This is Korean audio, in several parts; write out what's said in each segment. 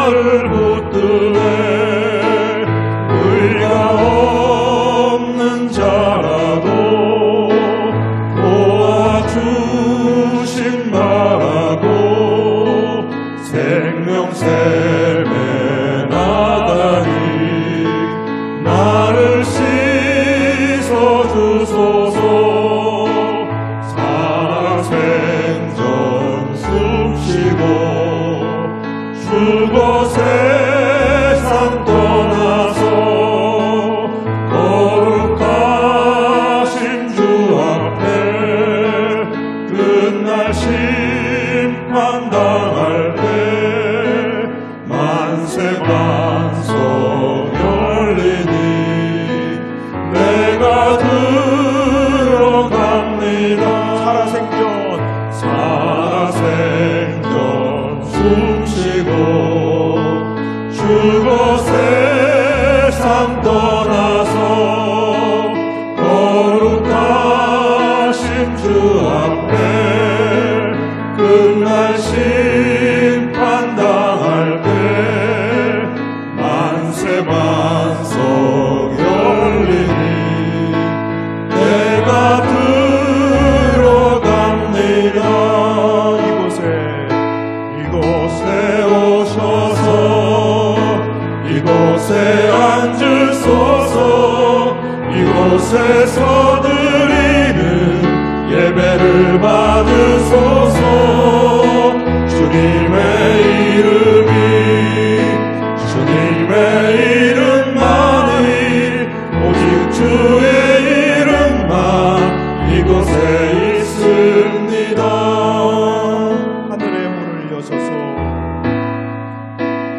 나를 붙드네. 의가 없는 자라도 도와주신 나라고 생명샘에 나다니 나를 씻어주소서. 살아생전 숨쉬고 주고 세상 떠나서 거룩하신 주 앞에 끝날 심판당할 때 만세 반석 열리니 내가 들어갑니다. 살아생전 숨쉬고 주고 세상 떠나서 거룩하신 주 앞에 끝날 심판당할 때 만세 반석 열리니 내가 들어갑니다. 이곳에 오셔서 이곳에 앉으소서. 이곳에서 드리는 예배를 받으소서. 주님의 이름만이 오직 주의 이름만 이곳에 있습니다.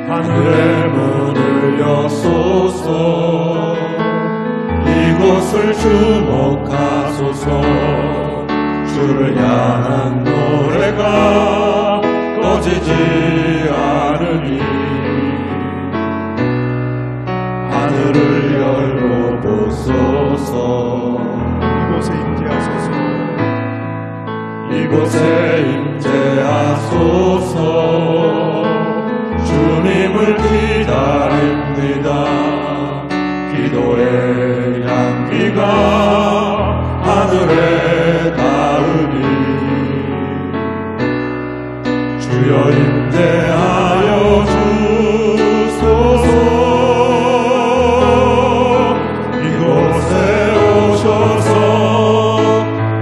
하늘의 문을 여소서. 이곳을 주목하소서. 주를 향한 노래가 꺼지지 않으니 하늘을 열고 보소서. 이곳에 임재하소서. 주님을 기다립니다. 기도의 향기가 하늘에 닿으니 주여 임재하여 주소서. 이곳에 오셔서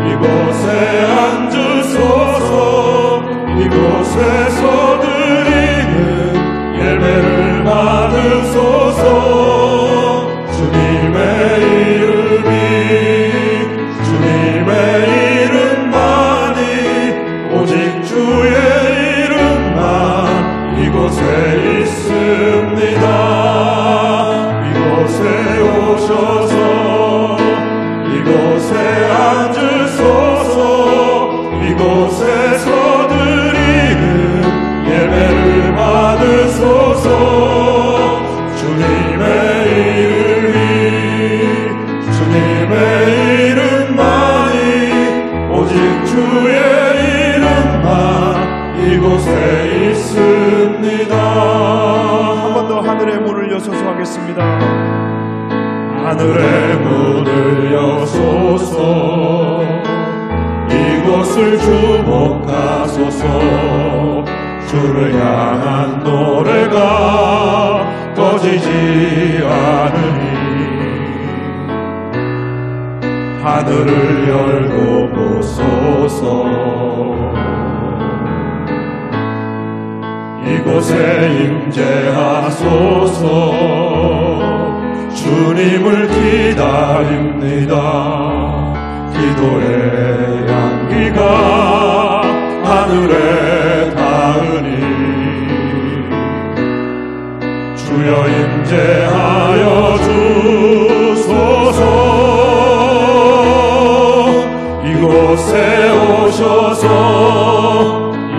이곳에 앉으소서. 이곳에서 드리는 예배를 받으소서. 주님의 이름만이 오직 주의 이름만 이곳에 있습니다. 이곳에 오셔서 이곳에 앉으소서. 이곳에서 드리는 예배를 받으소서. 주님의 이름만이 오직 주의 이름만 이곳에 있습니다. 한 번 더 하늘의 문을 여소서 하겠습니다. 하늘의 문을 여소서. 이곳을 주목하소서. 주를 향한 노래가 꺼지지 않으니 하늘을 열고 보소서. 이곳에 임재하소서. 주님을 기다립니다. 기도의 향기가 하늘에 닿으니 주여 임재하여 주소서. 이곳에 오셔서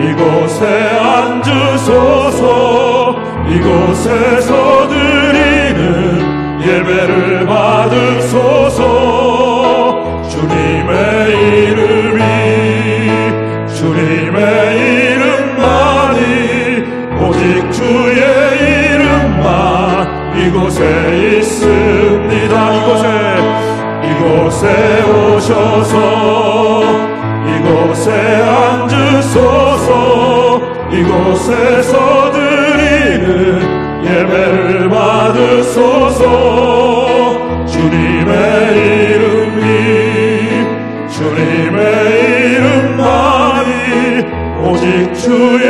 이곳에 앉으소서. 이곳에서 드리는 예배를 받으소서. 주님의 이름만이 오직 주의 있습니다. 이곳에 오셔서 이곳에 앉으소서. 이곳에서 드리는 예배를 받으소서. 주님의 이름만이 오직 주의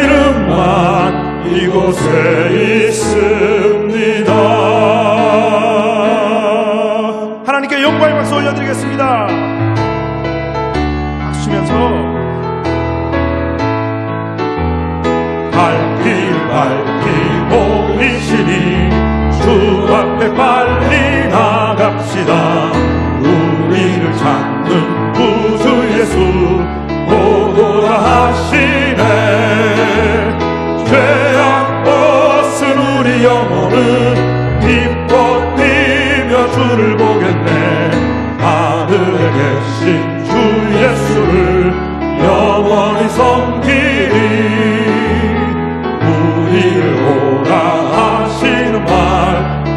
이름만 이곳에 있습니다. 하나님께 영광의 박수 올려드리겠습니다. 박수면서 밝히 보이시니 주 앞에 빨리 나갑시다. 우리를 찾는 구주 예수 오도다 하시네. 죄악 벗은 우리 영혼은 기뻐 뛰며 주를 보겠네. 하늘에 계신 주 예수를 영원히 섬기리. 우리를 오라 하시는 말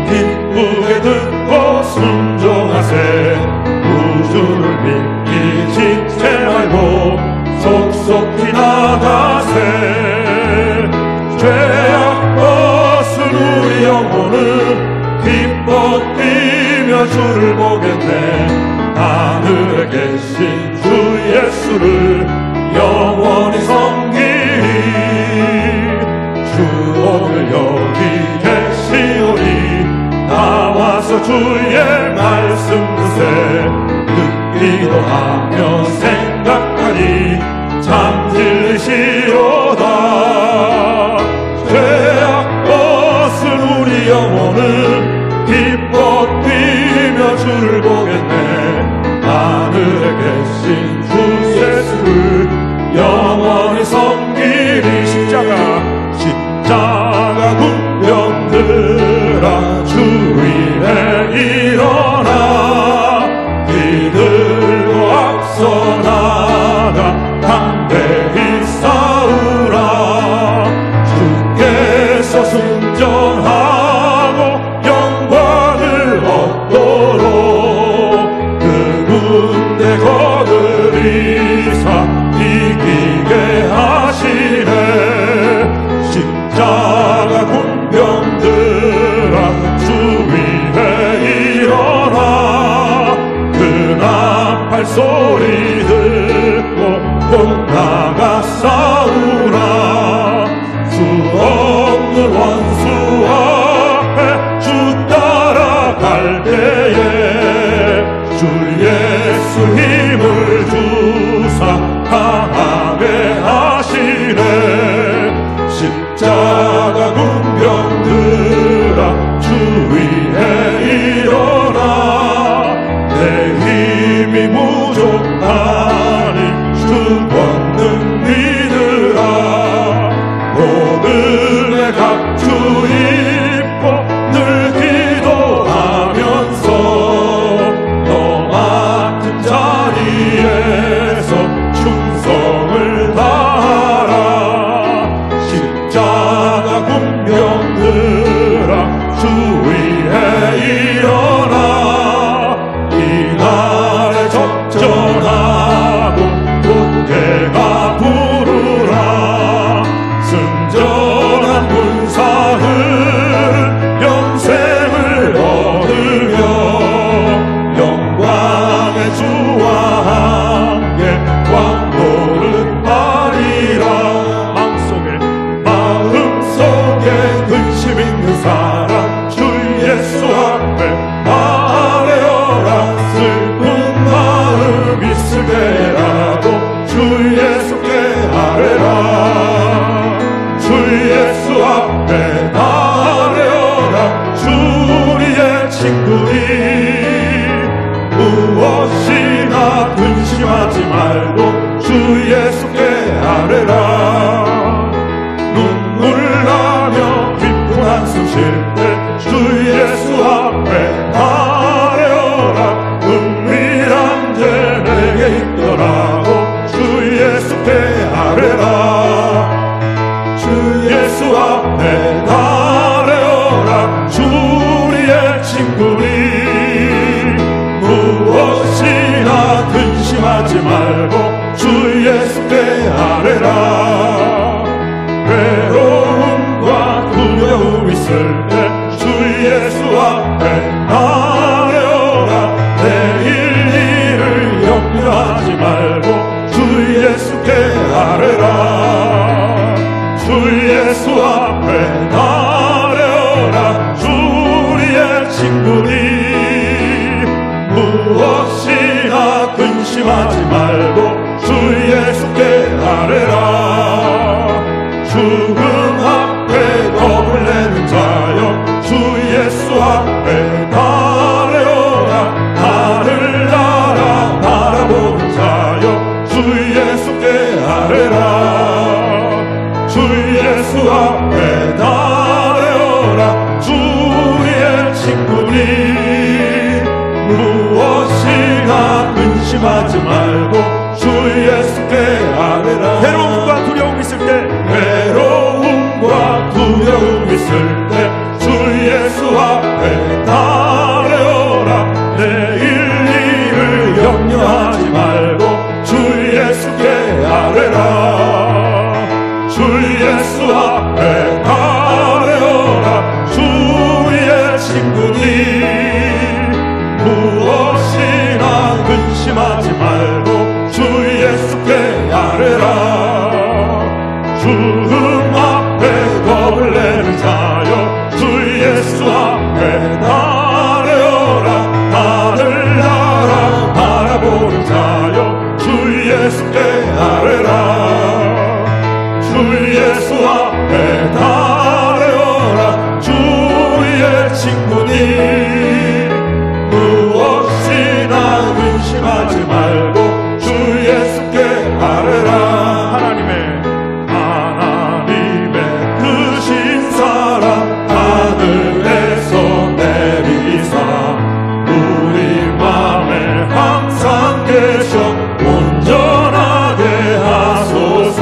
기쁘게 듣고 순종하세. 구주를 믿기 지체 말고 속속히 나가세. 죄악 벗은 우리 영혼은 기뻐 뛰며 주를 보겠네. 하늘에 계신 주 예수를 영원히 섬기리. 주 오늘 여기 계시오니 나와서 주의 말씀 듣세. 듣기도 하며 생각하니 잠들리시로다. 죄악 벗은 우리 영혼은 기뻐 뛰며 주를 보겠네. 하늘에 계신 주 예수를 영원히 섬기리. 십자가 군병들아 주 위에 일어나. 이들고 앞서 나가 담대히 싸우라. 주께서 승전하고 영광을 얻도록 그 군대 거느리사 이기게 하시네. 십자가 군병들아 주 위에 일어나. 그 나팔 소리 듣고 곧 나가 싸우라. 수 없는 원수 앞에 주 따라갈 때에 주 예수 힘을 주사 강하게 하시네. 십자가 군병들아 주 위에 일어나. 내 힘이 부족하니 주 권능 믿으라. 오늘의 각주 입고 늘 기도하면서 너 맡은 자리에서 충성을 다하라. 십자가 군병들아 주 위에 일어나. 이날에 적전하고 곧게가 부르라. 승전한 군사들 영생을 얻으며 영광의 주와 함께 왕노릇 하리라. 마음속에 근심 있는 사람 주 예수 앞에 아뢰어라. 슬픈 마음 있을 때라도 주 예수께 아뢰라. 주 예수 앞에 아뢰어라. 주 우리의 친구니 무엇이나 근심하지 말고 주 예수께 아뢰라. 눈물 나며 깊은 한숨 쉴 때 주 예수 앞에 아뢰어라. 은밀한 죄 내게 있더라도 주 예수께 아뢰라. 주 예수 앞에 아뢰어라. 주 우리의 무엇이나 근심하지 말고 주 예수께 아뢰라. 외로움과 두려움 있을 때 주 예수 앞에 아뢰어라. 내일 일을 염려하지 말고 주 예수께 아뢰라. 주 예수 앞에 아뢰어라. 주 우리의 친구니 무엇이나 근심하지 말고 주 예수께 아뢰라. 죽음 앞에 겁을 내는 자여 주 예수 앞에 아뢰어라. 하늘 나라 바라보는 자여 주 예수께 아뢰라. 주 예수 앞에 아뢰어라. 주 우리의 친구니 무엇이나 근심하지 말고 주 예수께 아뢰라. 외로움과 두려움 있을 때 외로움과 두려움 있을 때 주 예수 앞에 아뢰어라. 내일 일을 염려하지 말고 주 예수께 아뢰라. 주 예수 앞에 아뢰어라. 주 우리의 친구니 무엇이나 근심하지 말고 주 예수께 아뢰라. 죽음 앞에 겁을 내는 자여 주 예수 앞에 아뢰어라. 하늘 나라 바라보는 자여 주 예수께 아뢰라. 주 예수 앞에 아뢰어라. 주 우리의 친구니 무엇이나 근심하지 말고 주 예수께 아뢰라. 하나님의 크신 사랑 하늘에서 내리사 우리 맘에 항상 계셔 온전하게 하소서.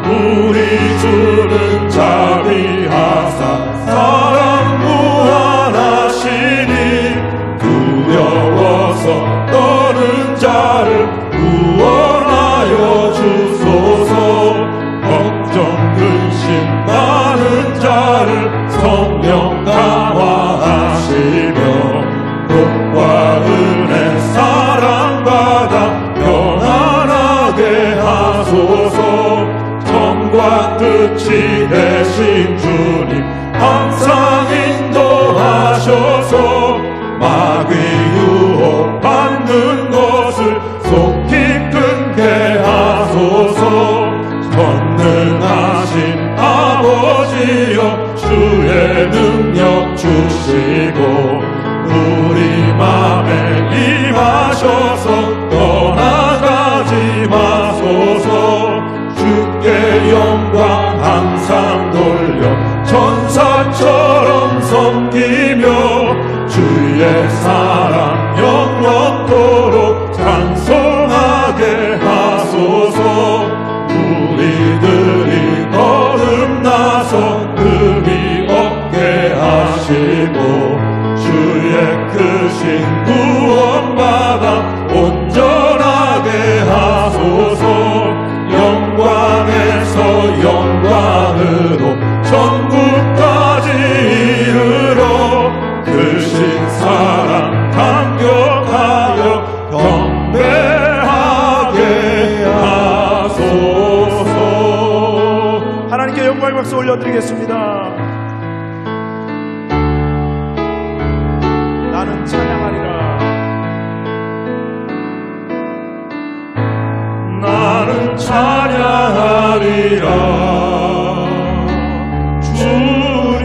우리 주는 자비하사 사랑 무한하시니 두려워서 떠는 자를 구원하여 주소서. 걱정 근심 많은 자를 성령 강화하시며 복과 은혜 사랑받아 평안하게 하소서. 정과 뜻이 되신 주님 항상 인도하셔서 마귀 유혹 받는 것을 속히 끊게 하소서. 전능하신 아버지여 주의 능력 주시고 우리 맘에 임하셔서 떠나가지 마소서. 주께 영광 항상 돌려 천사처럼 섬기며 주의 사랑 영원토록 찬송하게 하소서. 우리들이 거듭나서 금이 얻게 하시고 주의 크신 구원받아 온전하게 하소서. 영광에서 영광으로 천국까지 이르러 크신 사랑 감격하여 경배하게 하소서. 하나님께 영광의 박수 올려드리겠습니다. 나는 찬양하리라. 나는 찬양하리라. 주님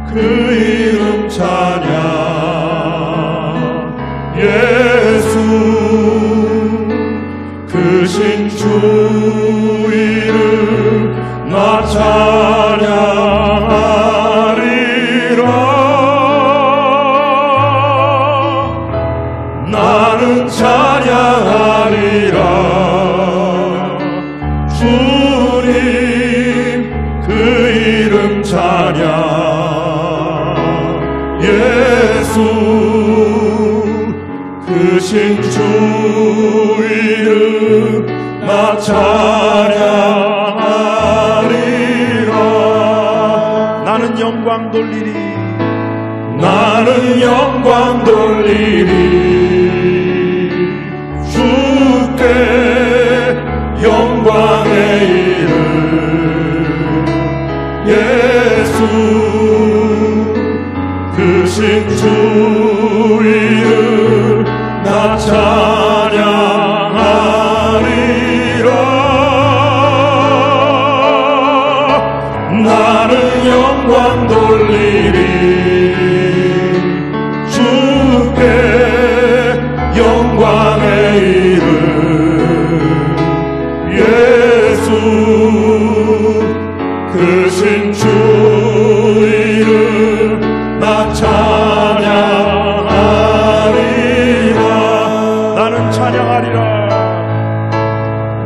그 이름 찬양. 예수 크신 주 이름 나 찬양하리라. 나는 찬양하리라. 주님 그 이름 찬양. 예수 크신 주 이름 나 찬양하리라. 나는 영광 돌리리. 나는 영광 돌리리. 주께 영광의 이름 예수 크신 주 이름 나 찬양하리라. 나는 영광 돌리리. 주께 영광의 이름 예수 크신 주 이름 나 찬양하리라. 나는 찬양하리라.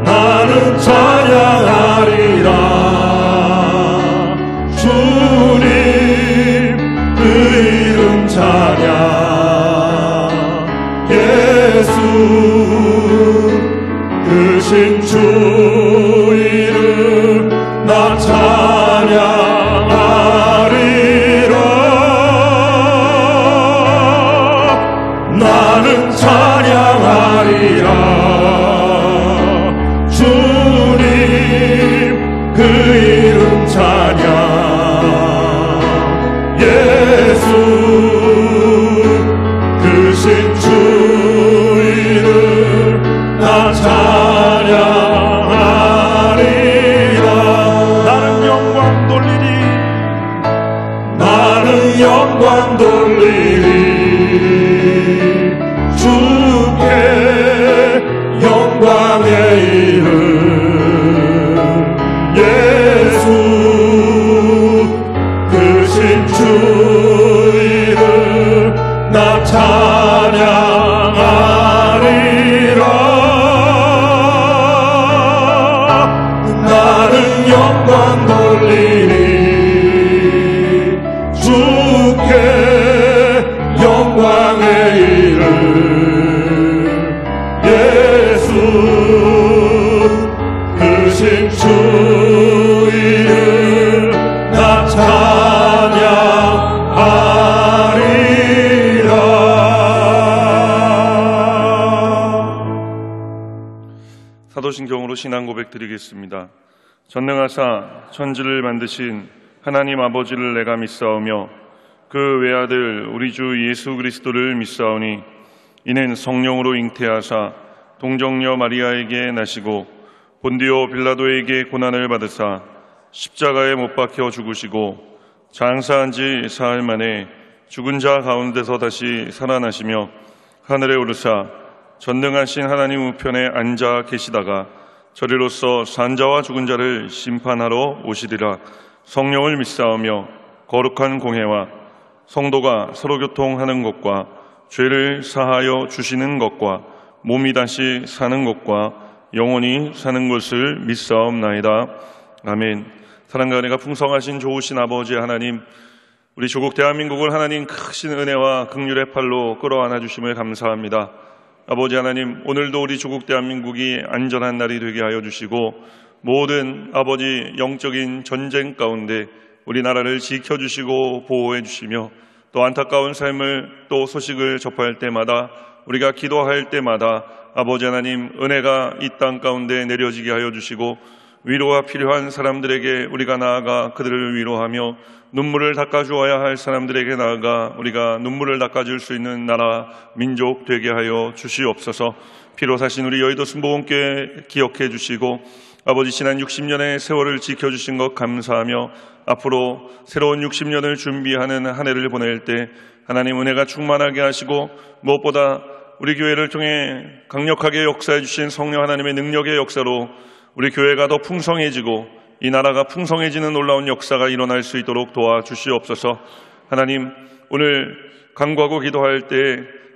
나는 찬양하리라. 주님 그 이름 찬양 예수 크신 주 이름 나 찬양하리라. 나는 찬양하리라. 주님 그 이름 찬양 예수 크신 주 이름 나 찬양하리라. 나는 영광 돌리리. 나는 영광 돌리리. 주께 영광의 이름 예수 크신 주 이름 나 찬양하리라. 나는 영광 돌리리. 주께 영광의 이름 예수 크신 주 이름 나 찬양하리라. 사도신경으로 신앙 고백 드리겠습니다. 전능하사 천지를 만드신 하나님 아버지를 내가 믿사오며 그 외아들 우리 주 예수 그리스도를 믿사오니 이는 성령으로 잉태하사 동정녀 마리아에게 나시고 본디오 빌라도에게 고난을 받으사 십자가에 못 박혀 죽으시고 장사한 지 사흘 만에 죽은 자 가운데서 다시 살아나시며 하늘에 오르사 전능하신 하나님 우편에 앉아 계시다가 저리로서 산자와 죽은 자를 심판하러 오시리라. 성령을 믿사오며 거룩한 공회와 성도가 서로 교통하는 것과 죄를 사하여 주시는 것과 몸이 다시 사는 것과 영원히 사는 것을 믿사옵나이다. 아멘. 사랑과 은혜가 풍성하신 좋으신 아버지 하나님, 우리 조국 대한민국을 하나님 크신 은혜와 긍휼의 팔로 끌어안아 주심을 감사합니다. 아버지 하나님, 오늘도 우리 조국 대한민국이 안전한 날이 되게 하여 주시고 모든 아버지 영적인 전쟁 가운데 우리나라를 지켜주시고 보호해 주시며 또 안타까운 삶을 또 소식을 접할 때마다 우리가 기도할 때마다 아버지 하나님 은혜가 이 땅 가운데 내려지게 하여 주시고 위로가 필요한 사람들에게 우리가 나아가 그들을 위로하며 눈물을 닦아주어야 할 사람들에게 나아가 우리가 눈물을 닦아줄 수 있는 나라 민족 되게 하여 주시옵소서. 피로 사신 우리 여의도 순복음교회 기억해 주시고 아버지 지난 60년의 세월을 지켜주신 것 감사하며 앞으로 새로운 60년을 준비하는 한 해를 보낼 때 하나님 은혜가 충만하게 하시고 무엇보다 우리 교회를 통해 강력하게 역사해 주신 성령 하나님의 능력의 역사로 우리 교회가 더 풍성해지고 이 나라가 풍성해지는 놀라운 역사가 일어날 수 있도록 도와주시옵소서. 하나님, 오늘 간구하고 기도할 때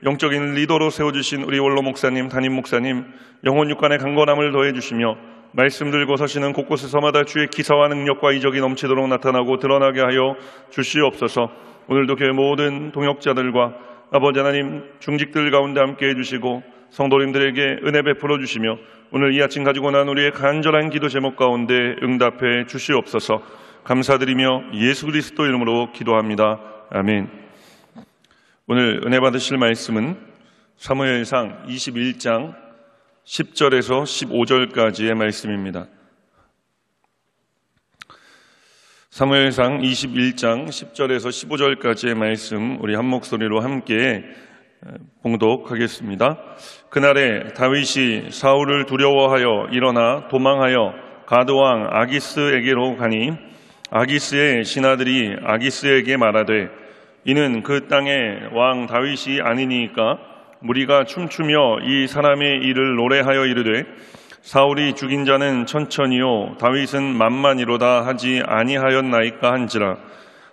영적인 리더로 세워주신 우리 원로 목사님, 담임 목사님 영혼 육간의 강건함을 더해 주시며 말씀 들고 서시는 곳곳에서마다 주의 기사와 능력과 이적이 넘치도록 나타나고 드러나게 하여 주시옵소서. 오늘도 교회 모든 동역자들과 아버지 하나님 중직들 가운데 함께 해주시고 성도님들에게 은혜 베풀어 주시며 오늘 이 아침 가지고 난 우리의 간절한 기도 제목 가운데 응답해 주시옵소서. 감사드리며 예수 그리스도 이름으로 기도합니다. 아멘. 오늘 은혜 받으실 말씀은 사무엘상 21장 10절에서 15절까지의 말씀입니다. 사무엘상 21장 10절에서 15절까지의 말씀 우리 한 목소리로 함께 봉독하겠습니다. 그날에 다윗이 사울을 두려워하여 일어나 도망하여 가드왕 아기스에게로 가니 아기스의 신하들이 아기스에게 말하되 이는 그 땅의 왕 다윗이 아니니까 무리가 춤추며 이 사람의 일을 노래하여 이르되 사울이 죽인 자는 천천히요 다윗은 만만이로다 하지 아니하였나이까 한지라.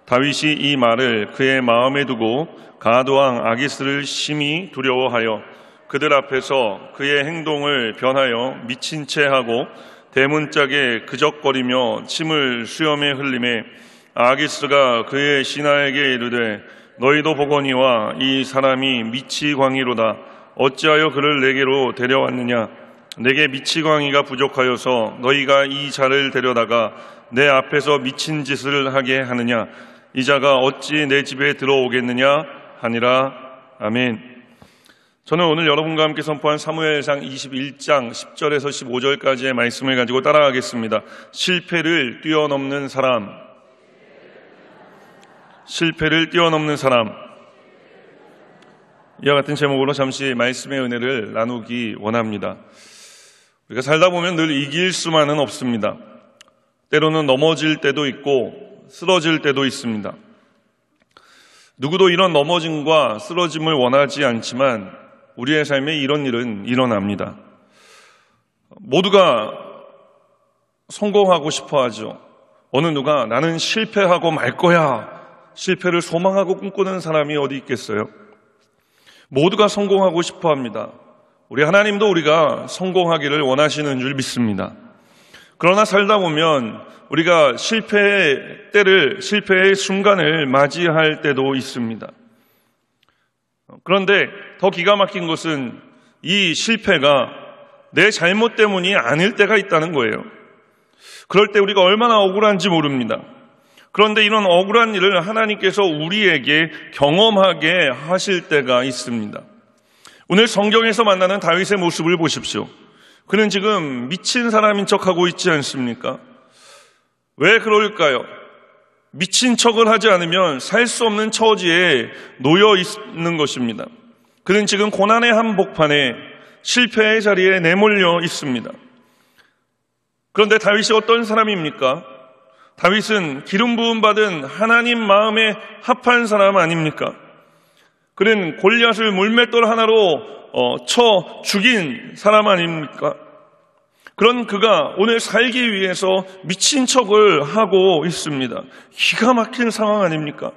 다윗이 이 말을 그의 마음에 두고 가드왕 아기스를 심히 두려워하여 그들 앞에서 그의 행동을 변하여 미친 채 하고 대문짝에 그적거리며 침을 수염에 흘리매 아기스가 그의 신하에게 이르되 너희도 보거니와 이 사람이 미치광이로다. 어찌하여 그를 내게로 데려왔느냐. 내게 미치광이가 부족하여서 너희가 이 자를 데려다가 내 앞에서 미친 짓을 하게 하느냐. 이 자가 어찌 내 집에 들어오겠느냐 하니라. 아멘. 저는 오늘 여러분과 함께 선포한 사무엘상 21장 10절에서 15절까지의 말씀을 가지고 따라가겠습니다. 실패를 뛰어넘는 사람. 실패를 뛰어넘는 사람. 이와 같은 제목으로 잠시 말씀의 은혜를 나누기 원합니다. 우리가 살다 보면 늘 이길 수만은 없습니다. 때로는 넘어질 때도 있고 쓰러질 때도 있습니다. 누구도 이런 넘어짐과 쓰러짐을 원하지 않지만 우리의 삶에 이런 일은 일어납니다. 모두가 성공하고 싶어 하죠. 어느 누가 나는 실패하고 말 거야. 실패를 소망하고 꿈꾸는 사람이 어디 있겠어요? 모두가 성공하고 싶어 합니다. 우리 하나님도 우리가 성공하기를 원하시는 줄 믿습니다. 그러나 살다 보면 우리가 실패의 때를, 실패의 순간을 맞이할 때도 있습니다. 그런데 더 기가 막힌 것은 이 실패가 내 잘못 때문이 아닐 때가 있다는 거예요. 그럴 때 우리가 얼마나 억울한지 모릅니다. 그런데 이런 억울한 일을 하나님께서 우리에게 경험하게 하실 때가 있습니다. 오늘 성경에서 만나는 다윗의 모습을 보십시오. 그는 지금 미친 사람인 척하고 있지 않습니까? 왜 그럴까요? 미친 척을 하지 않으면 살 수 없는 처지에 놓여 있는 것입니다. 그는 지금 고난의 한복판에 실패의 자리에 내몰려 있습니다. 그런데 다윗이 어떤 사람입니까? 다윗은 기름 부음 받은 하나님 마음에 합한 사람 아닙니까? 그는 골리앗을 물맷돌 하나로 쳐 죽인 사람 아닙니까? 그런 그가 오늘 살기 위해서 미친 척을 하고 있습니다. 기가 막힌 상황 아닙니까?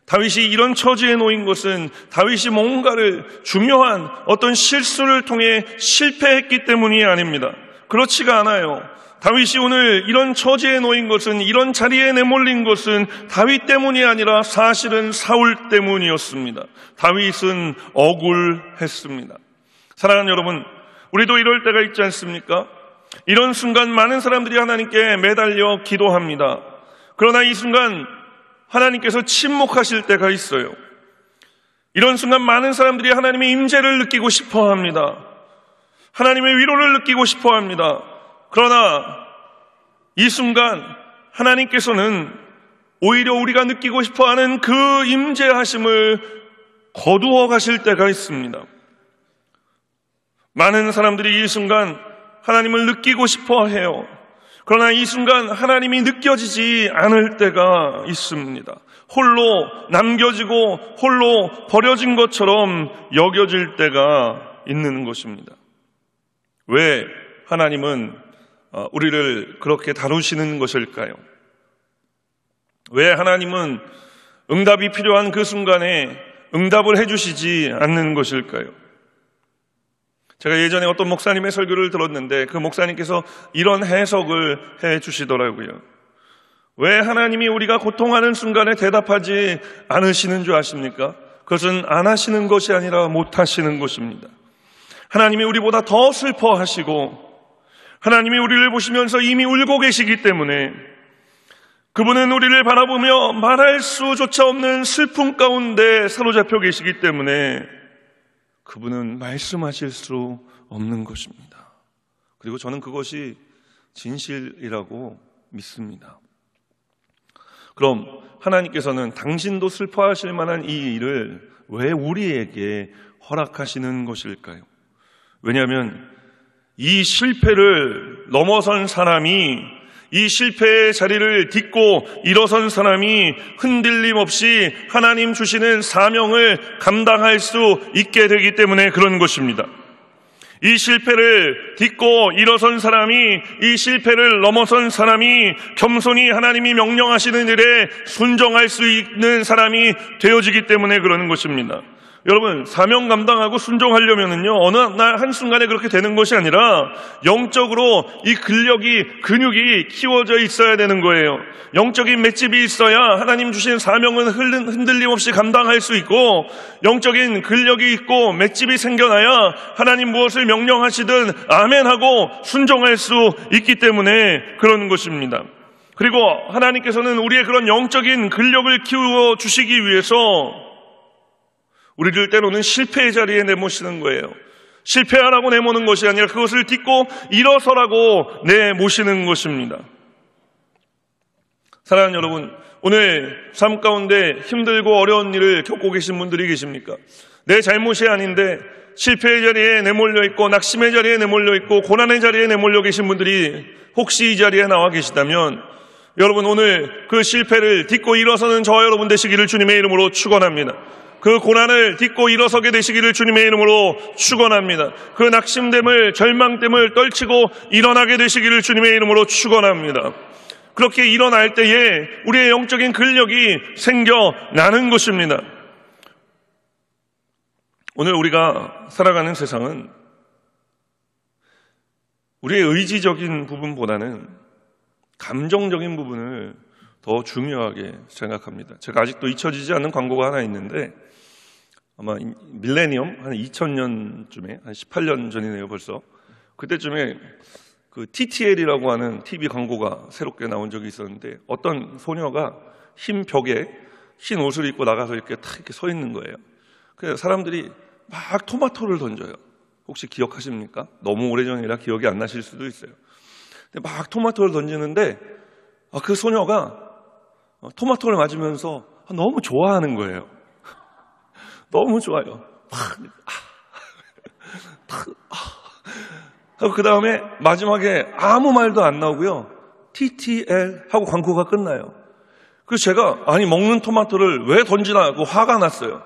다윗이 이런 처지에 놓인 것은 다윗이 뭔가를 중요한 어떤 실수를 통해 실패했기 때문이 아닙니다. 그렇지가 않아요. 다윗이 오늘 이런 처지에 놓인 것은, 이런 자리에 내몰린 것은 다윗 때문이 아니라 사실은 사울 때문이었습니다. 다윗은 억울했습니다. 사랑하는 여러분, 우리도 이럴 때가 있지 않습니까? 이런 순간 많은 사람들이 하나님께 매달려 기도합니다. 그러나 이 순간 하나님께서 침묵하실 때가 있어요. 이런 순간 많은 사람들이 하나님의 임재를 느끼고 싶어 합니다. 하나님의 위로를 느끼고 싶어 합니다. 그러나 이 순간 하나님께서는 오히려 우리가 느끼고 싶어하는 그 임재하심을 거두어 가실 때가 있습니다. 많은 사람들이 이 순간 하나님을 느끼고 싶어해요. 그러나 이 순간 하나님이 느껴지지 않을 때가 있습니다. 홀로 남겨지고 홀로 버려진 것처럼 여겨질 때가 있는 것입니다. 왜 하나님은 우리를 그렇게 다루시는 것일까요? 왜 하나님은 응답이 필요한 그 순간에 응답을 해주시지 않는 것일까요? 제가 예전에 어떤 목사님의 설교를 들었는데 그 목사님께서 이런 해석을 해주시더라고요. 왜 하나님이 우리가 고통하는 순간에 대답하지 않으시는 줄 아십니까? 그것은 안 하시는 것이 아니라 못 하시는 것입니다. 하나님이 우리보다 더 슬퍼하시고 하나님이 우리를 보시면서 이미 울고 계시기 때문에 그분은 우리를 바라보며 말할 수조차 없는 슬픔 가운데 사로잡혀 계시기 때문에 그분은 말씀하실 수 없는 것입니다. 그리고 저는 그것이 진실이라고 믿습니다. 그럼 하나님께서는 당신도 슬퍼하실 만한 이 일을 왜 우리에게 허락하시는 것일까요? 왜냐하면 이 실패를 넘어선 사람이, 이 실패의 자리를 딛고 일어선 사람이 흔들림 없이 하나님 주시는 사명을 감당할 수 있게 되기 때문에 그런 것입니다. 이 실패를 딛고 일어선 사람이, 이 실패를 넘어선 사람이 겸손히 하나님이 명령하시는 일에 순종할 수 있는 사람이 되어지기 때문에 그러는 것입니다. 여러분, 사명 감당하고 순종하려면은요, 어느 날 한순간에 그렇게 되는 것이 아니라 영적으로 이 근육이 키워져 있어야 되는 거예요. 영적인 맷집이 있어야 하나님 주신 사명은 흔들림 없이 감당할 수 있고, 영적인 근력이 있고 맷집이 생겨나야 하나님 무엇을 명령하시든 아멘하고 순종할 수 있기 때문에 그런 것입니다. 그리고 하나님께서는 우리의 그런 영적인 근력을 키워 주시기 위해서 우리를 때로는 실패의 자리에 내모시는 거예요. 실패하라고 내모는 것이 아니라 그것을 딛고 일어서라고 내모시는 것입니다. 사랑하는 여러분, 오늘 삶 가운데 힘들고 어려운 일을 겪고 계신 분들이 계십니까? 내 잘못이 아닌데 실패의 자리에 내몰려 있고 낙심의 자리에 내몰려 있고 고난의 자리에 내몰려 계신 분들이 혹시 이 자리에 나와 계시다면 여러분, 오늘 그 실패를 딛고 일어서는 저와 여러분 되시기를 주님의 이름으로 축원합니다. 그 고난을 딛고 일어서게 되시기를 주님의 이름으로 축원합니다. 그 낙심됨을, 절망됨을 떨치고 일어나게 되시기를 주님의 이름으로 축원합니다. 그렇게 일어날 때에 우리의 영적인 근력이 생겨나는 것입니다. 오늘 우리가 살아가는 세상은 우리의 의지적인 부분보다는 감정적인 부분을 더 중요하게 생각합니다. 제가 아직도 잊혀지지 않는 광고가 하나 있는데 아마 밀레니엄 한 2000년쯤에 한 18년 전이네요 벌써. 그때쯤에 그 TTL이라고 하는 TV 광고가 새롭게 나온 적이 있었는데 어떤 소녀가 흰 벽에 흰 옷을 입고 나가서 이렇게 탁 이렇게 서 있는 거예요. 그래서 사람들이 막 토마토를 던져요. 혹시 기억하십니까? 너무 오래전이라 기억이 안 나실 수도 있어요. 근데 막 토마토를 던지는데 그 소녀가 토마토를 맞으면서 너무 좋아하는 거예요. 너무 좋아요. 그 다음에 마지막에 아무 말도 안 나오고요. TTL 하고 광고가 끝나요. 그래서 제가 먹는 토마토를 왜 던지나 하고 화가 났어요.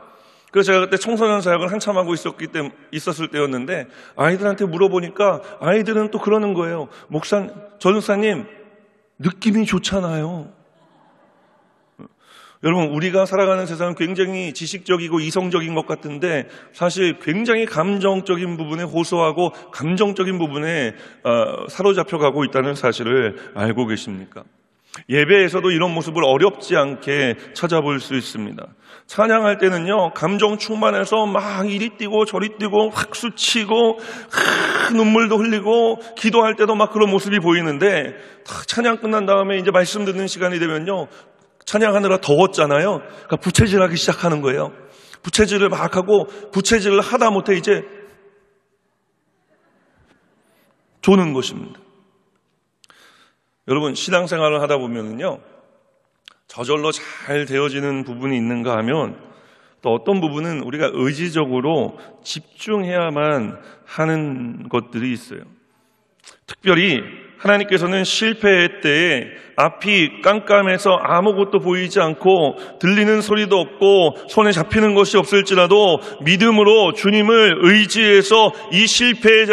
그래서 제가 그때 청소년 사역을 한참 하고 있었을 때였는데 아이들한테 물어보니까 아이들은 또 그러는 거예요. 전사님 느낌이 좋잖아요. 여러분, 우리가 살아가는 세상은 굉장히 지식적이고 이성적인 것 같은데 사실 굉장히 감정적인 부분에 호소하고 감정적인 부분에 사로잡혀가고 있다는 사실을 알고 계십니까? 예배에서도 이런 모습을 어렵지 않게 찾아볼 수 있습니다. 찬양할 때는요, 감정 충만해서 막 이리 뛰고 저리 뛰고 박수 치고 눈물도 흘리고 기도할 때도 막 그런 모습이 보이는데 찬양 끝난 다음에 이제 말씀 듣는 시간이 되면요, 찬양하느라 더웠잖아요. 그러니까 부채질하기 시작하는 거예요. 부채질을 막 하고 부채질을 하다 못해 이제 조는 것입니다. 여러분, 신앙생활을 하다 보면은요, 저절로 잘 되어지는 부분이 있는가 하면 또 어떤 부분은 우리가 의지적으로 집중해야만 하는 것들이 있어요. 특별히 하나님께서는 실패의 때에 앞이 깜깜해서 아무것도 보이지 않고 들리는 소리도 없고 손에 잡히는 것이 없을지라도 믿음으로 주님을 의지해서 이 실패의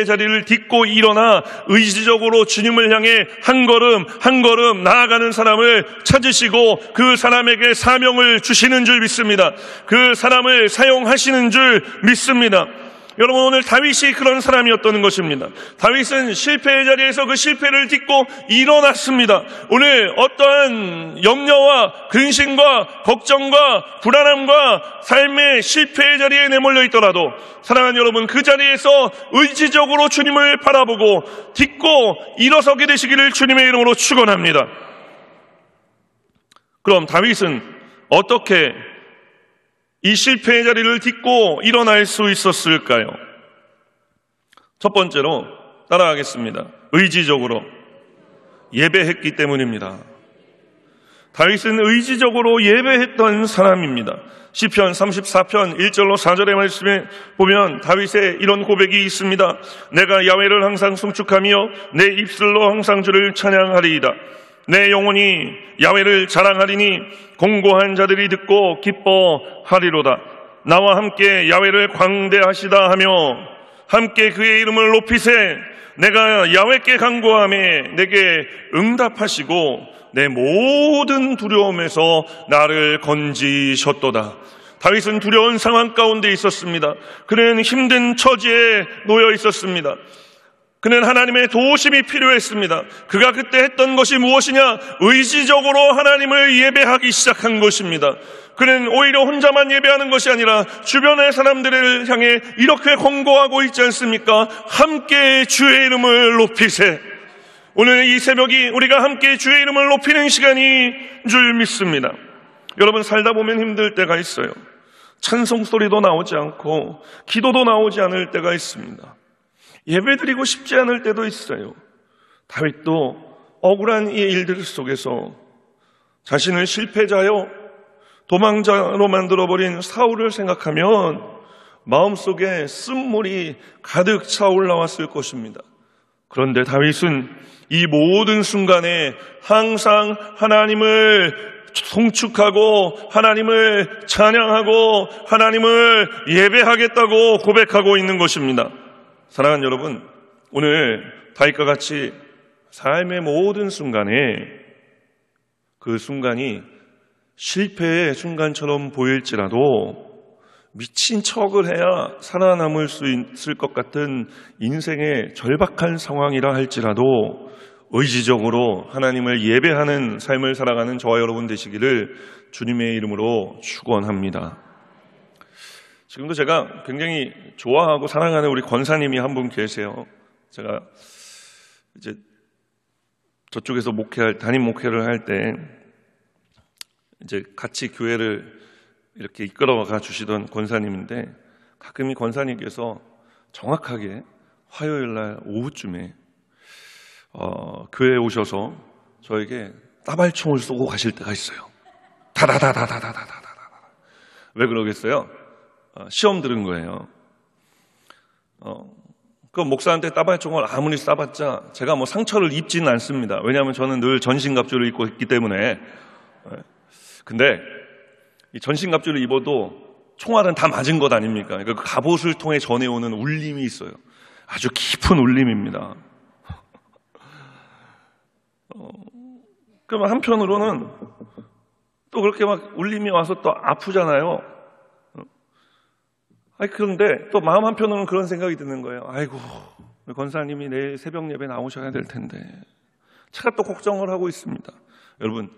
자리를 딛고 일어나 의지적으로 주님을 향해 한 걸음 나아가는 사람을 찾으시고 그 사람에게 사명을 주시는 줄 믿습니다. 그 사람을 사용하시는 줄 믿습니다. 여러분, 오늘 다윗이 그런 사람이었던 것입니다. 다윗은 실패의 자리에서 그 실패를 딛고 일어났습니다. 오늘 어떠한 염려와 근심과 걱정과 불안함과 삶의 실패의 자리에 내몰려 있더라도 사랑하는 여러분, 그 자리에서 의지적으로 주님을 바라보고 딛고 일어서게 되시기를 주님의 이름으로 축원합니다. 그럼 다윗은 어떻게 이 실패의 자리를 딛고 일어날 수 있었을까요? 첫 번째로 따라가겠습니다. 의지적으로 예배했기 때문입니다. 다윗은 의지적으로 예배했던 사람입니다. 시편 34편 1절로 4절의 말씀에 보면 다윗의 이런 고백이 있습니다. 내가 야훼를 항상 송축하며 내 입술로 항상 주를 찬양하리이다. 내 영혼이 야훼를 자랑하리니 공고한 자들이 듣고 기뻐하리로다. 나와 함께 야훼를 광대하시다 하며 함께 그의 이름을 높이세. 내가 야훼께 간구하매 내게 응답하시고 내 모든 두려움에서 나를 건지셨도다. 다윗은 두려운 상황 가운데 있었습니다. 그는 힘든 처지에 놓여 있었습니다. 그는 하나님의 도우심이 필요했습니다. 그가 그때 했던 것이 무엇이냐? 의지적으로 하나님을 예배하기 시작한 것입니다. 그는 오히려 혼자만 예배하는 것이 아니라 주변의 사람들을 향해 이렇게 권고하고 있지 않습니까? 함께 주의 이름을 높이세. 오늘 이 새벽이 우리가 함께 주의 이름을 높이는 시간인 줄 믿습니다. 여러분, 살다 보면 힘들 때가 있어요. 찬송 소리도 나오지 않고 기도도 나오지 않을 때가 있습니다. 예배드리고 싶지 않을 때도 있어요. 다윗도 억울한 이 일들 속에서 자신을 실패자요 도망자로 만들어버린 사울을 생각하면 마음속에 쓴물이 가득 차 올라왔을 것입니다. 그런데 다윗은 이 모든 순간에 항상 하나님을 송축하고 하나님을 찬양하고 하나님을 예배하겠다고 고백하고 있는 것입니다. 사랑하는 여러분, 오늘 다윗과 같이 삶의 모든 순간에 그 순간이 실패의 순간처럼 보일지라도 미친 척을 해야 살아남을 수 있을 것 같은 인생의 절박한 상황이라 할지라도 의지적으로 하나님을 예배하는 삶을 살아가는 저와 여러분 되시기를 주님의 이름으로 축원합니다. 지금도 제가 굉장히 좋아하고 사랑하는 우리 권사님이 한 분 계세요. 제가 이제 저쪽에서 담임 목회를 할 때 이제 같이 교회를 이렇게 이끌어가 주시던 권사님인데 가끔 이 권사님께서 정확하게 화요일 날 오후쯤에 교회에 오셔서 저에게 따발총을 쏘고 가실 때가 있어요. 다다다다다다다다다. 왜 그러겠어요? 시험 들은 거예요. 그 목사한테 따발총을 아무리 쏴봤자 제가 뭐 상처를 입지는 않습니다. 왜냐하면 저는 늘 전신갑주를 입고 있기 때문에. 근데 이 전신갑주를 입어도 총알은 다 맞은 것 아닙니까? 그 갑옷을 통해 전해오는 울림이 있어요. 아주 깊은 울림입니다. 그러면 한편으로는 또 그렇게 막 울림이 와서 또 아프잖아요. 그런데 또 마음 한편으로는 그런 생각이 드는 거예요. 아이고, 권사님이 내일 새벽 예배 나오셔야 될 텐데. 제가 또 걱정을 하고 있습니다. 여러분,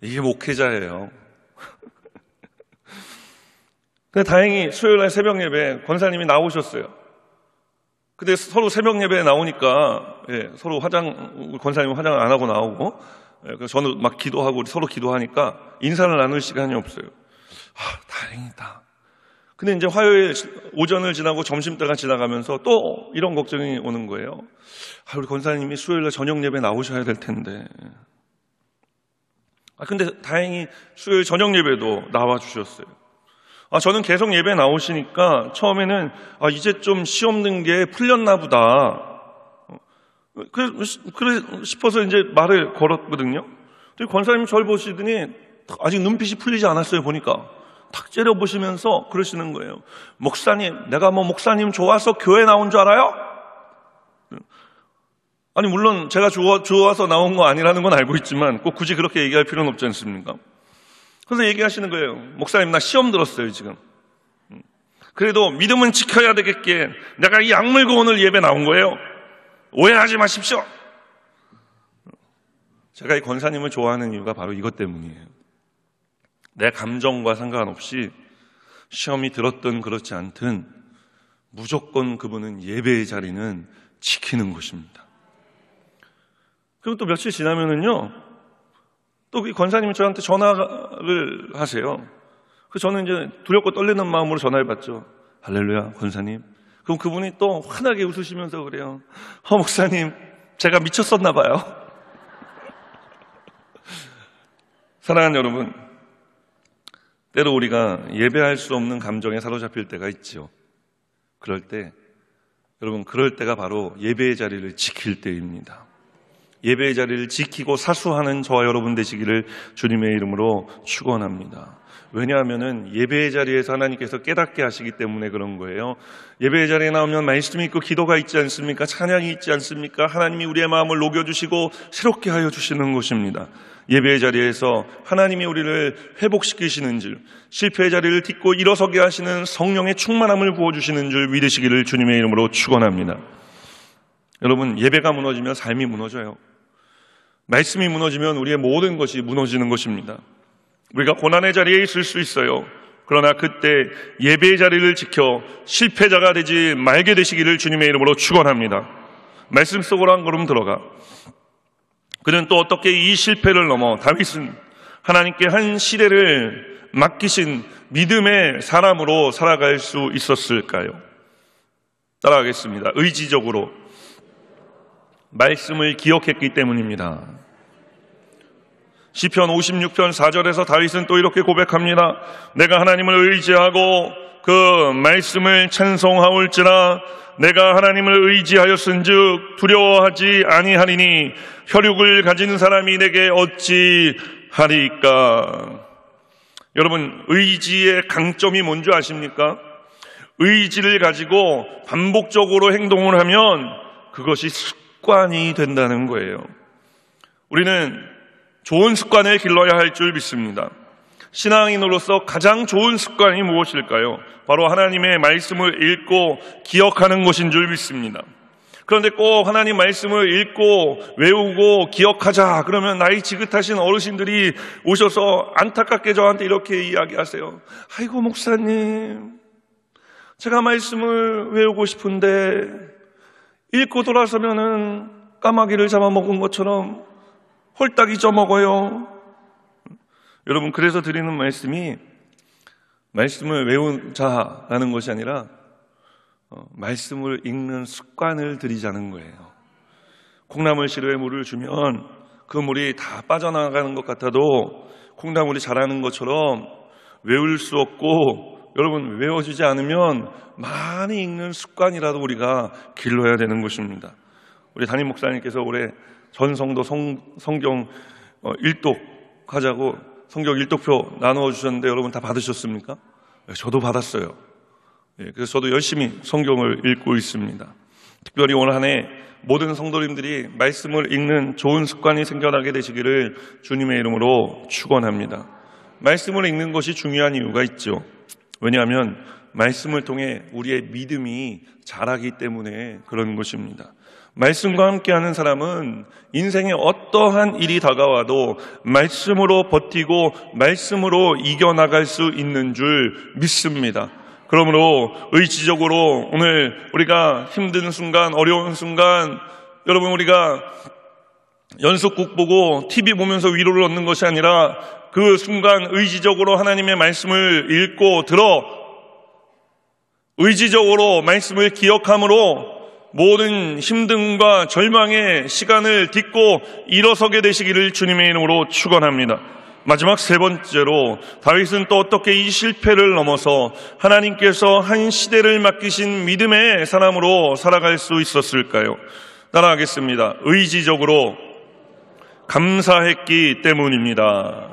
이게 목회자예요. 근데 다행히 수요일 날 새벽 예배 권사님이 나오셨어요. 근데 서로 새벽 예배에 나오니까 서로 권사님은 화장을 안 하고 나오고 그래서 저는 막 기도하고 서로 기도하니까 인사를 나눌 시간이 없어요. 다행이다. 근데 이제 화요일 오전을 지나고 점심때가 지나가면서 또 이런 걱정이 오는 거예요. 우리 권사님이 수요일 날 저녁 예배 나오셔야 될 텐데. 근데 다행히 수요일 저녁 예배도 나와주셨어요. 저는 계속 예배 나오시니까 처음에는 이제 좀 시험 든 게 풀렸나 보다. 그래 싶어서 이제 말을 걸었거든요. 권사님 저를 보시더니 아직 눈빛이 풀리지 않았어요. 보니까 탁 째려보시면서 그러시는 거예요. 목사님, 내가 뭐 목사님 좋아서 교회 나온 줄 알아요? 아니 물론 제가 좋아서 나온 거 아니라는 건 알고 있지만 꼭 굳이 그렇게 얘기할 필요는 없지 않습니까? 그래서 얘기하시는 거예요. 목사님, 나 시험 들었어요 지금. 그래도 믿음은 지켜야 되겠기에 내가 이 악물고 오늘 예배 나온 거예요. 오해하지 마십시오. 제가 이 권사님을 좋아하는 이유가 바로 이것 때문이에요. 내 감정과 상관없이 시험이 들었든 그렇지 않든 무조건 그분은 예배의 자리는 지키는 것입니다. 그리고 또 며칠 지나면은요, 또 그 권사님이 저한테 전화를 하세요. 그래서 저는 이제 두렵고 떨리는 마음으로 전화를 받죠. 할렐루야, 권사님. 그럼 그분이 또 환하게 웃으시면서 그래요. 목사님, 제가 미쳤었나 봐요. 사랑하는 여러분, 때로 우리가 예배할 수 없는 감정에 사로잡힐 때가 있죠. 그럴 때, 여러분, 그럴 때가 바로 예배의 자리를 지킬 때입니다. 예배의 자리를 지키고 사수하는 저와 여러분 되시기를 주님의 이름으로 축원합니다. 왜냐하면은 예배의 자리에서 하나님께서 깨닫게 하시기 때문에 그런 거예요. 예배의 자리에 나오면 말씀이 있고 기도가 있지 않습니까? 찬양이 있지 않습니까? 하나님이 우리의 마음을 녹여주시고 새롭게 하여 주시는 것입니다. 예배의 자리에서 하나님이 우리를 회복시키시는 줄, 실패의 자리를 딛고 일어서게 하시는 성령의 충만함을 부어주시는 줄 믿으시기를 주님의 이름으로 축원합니다. 여러분, 예배가 무너지면 삶이 무너져요. 말씀이 무너지면 우리의 모든 것이 무너지는 것입니다. 우리가 고난의 자리에 있을 수 있어요. 그러나 그때 예배의 자리를 지켜 실패자가 되지 말게 되시기를 주님의 이름으로 축원합니다. 말씀 속으로 한 걸음 들어가. 그는 또 어떻게 이 실패를 넘어 다윗은 하나님께 한 시대를 맡기신 믿음의 사람으로 살아갈 수 있었을까요? 따라가겠습니다. 의지적으로 말씀을 기억했기 때문입니다. 시편 56편 4절에서 다윗은 또 이렇게 고백합니다. 내가 하나님을 의지하고 그 말씀을 찬송하올지라 내가 하나님을 의지하였은즉 두려워하지 아니하리니 혈육을 가진 사람이 내게 어찌하리까. 여러분, 의지의 강점이 뭔지 아십니까? 의지를 가지고 반복적으로 행동을 하면 그것이 습관이 된다는 거예요. 우리는 좋은 습관을 길러야 할 줄 믿습니다. 신앙인으로서 가장 좋은 습관이 무엇일까요? 바로 하나님의 말씀을 읽고 기억하는 것인 줄 믿습니다. 그런데 꼭 하나님 말씀을 읽고 외우고 기억하자 그러면 나이 지긋하신 어르신들이 오셔서 안타깝게 저한테 이렇게 이야기하세요. 아이고 목사님, 제가 말씀을 외우고 싶은데 읽고 돌아서면은 까마귀를 잡아먹은 것처럼 홀딱 잊어먹어요. 여러분, 그래서 드리는 말씀이 말씀을 외우자라는 것이 아니라 말씀을 읽는 습관을 들이자는 거예요. 콩나물 시루에 물을 주면 그 물이 다 빠져나가는 것 같아도 콩나물이 자라는 것처럼 외울 수 없고, 여러분, 외워주지 않으면 많이 읽는 습관이라도 우리가 길러야 되는 것입니다. 우리 담임 목사님께서 올해 전 성도 성경 일독하자고 성경 일독표 나누어 주셨는데 여러분 다 받으셨습니까? 저도 받았어요. 그래서 저도 열심히 성경을 읽고 있습니다. 특별히 올 한 해 모든 성도님들이 말씀을 읽는 좋은 습관이 생겨나게 되시기를 주님의 이름으로 축원합니다. 말씀을 읽는 것이 중요한 이유가 있죠. 왜냐하면 말씀을 통해 우리의 믿음이 자라기 때문에 그런 것입니다. 말씀과 함께하는 사람은 인생에 어떠한 일이 다가와도 말씀으로 버티고 말씀으로 이겨나갈 수 있는 줄 믿습니다. 그러므로 의지적으로 오늘 우리가 힘든 순간, 어려운 순간, 여러분, 우리가 연속극 보고 TV 보면서 위로를 얻는 것이 아니라 그 순간 의지적으로 하나님의 말씀을 읽고 들어 의지적으로 말씀을 기억함으로 모든 힘듦과 절망의 시간을 딛고 일어서게 되시기를 주님의 이름으로 축원합니다. 마지막 세 번째로 다윗은 또 어떻게 이 실패를 넘어서 하나님께서 한 시대를 맡기신 믿음의 사람으로 살아갈 수 있었을까요? 따라하겠습니다. 의지적으로 감사했기 때문입니다.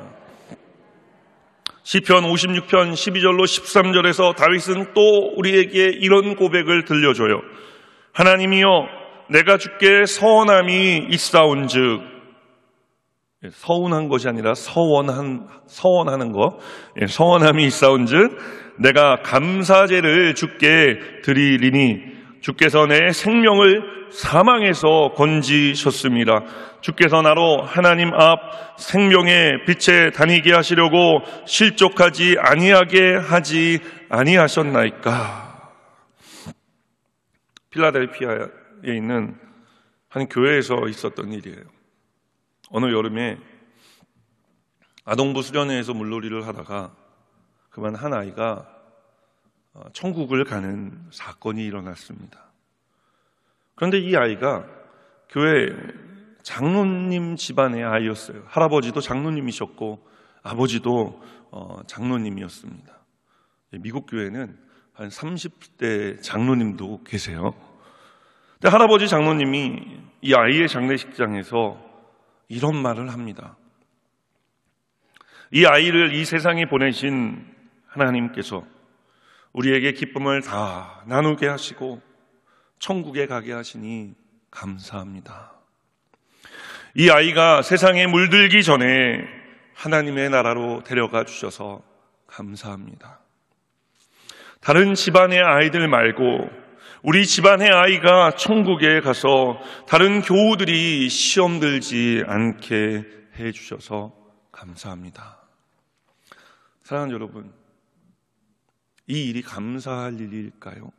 시편 56편 12절로 13절에서 다윗은 또 우리에게 이런 고백을 들려줘요. 하나님이여, 내가 주께 서원함이 있사온즉 서운한 것이 아니라 서원하는 것, 서원함이 있사온즉 내가 감사제를 주께 드리리니 주께서 내 생명을 사망에서 건지셨습니다. 주께서 나로 하나님 앞 생명의 빛에 다니게 하시려고 실족하지 아니하게 하지 아니하셨나이까. 필라델피아에 있는 한 교회에서 있었던 일이에요. 어느 여름에 아동부 수련회에서 물놀이를 하다가 그만 한 아이가 천국을 가는 사건이 일어났습니다. 그런데 이 아이가 교회 장로님 집안의 아이였어요. 할아버지도 장로님이셨고 아버지도 장로님이었습니다. 미국 교회는 한 30대 장로님도 계세요. 근데 할아버지 장로님이 이 아이의 장례식장에서 이런 말을 합니다. 이 아이를 이 세상에 보내신 하나님께서 우리에게 기쁨을 다 나누게 하시고 천국에 가게 하시니 감사합니다. 이 아이가 세상에 물들기 전에 하나님의 나라로 데려가 주셔서 감사합니다. 다른 집안의 아이들 말고 우리 집안의 아이가 천국에 가서 다른 교우들이 시험 들지 않게 해주셔서 감사합니다. 사랑하는 여러분, 이 일이 감사할 일일까요?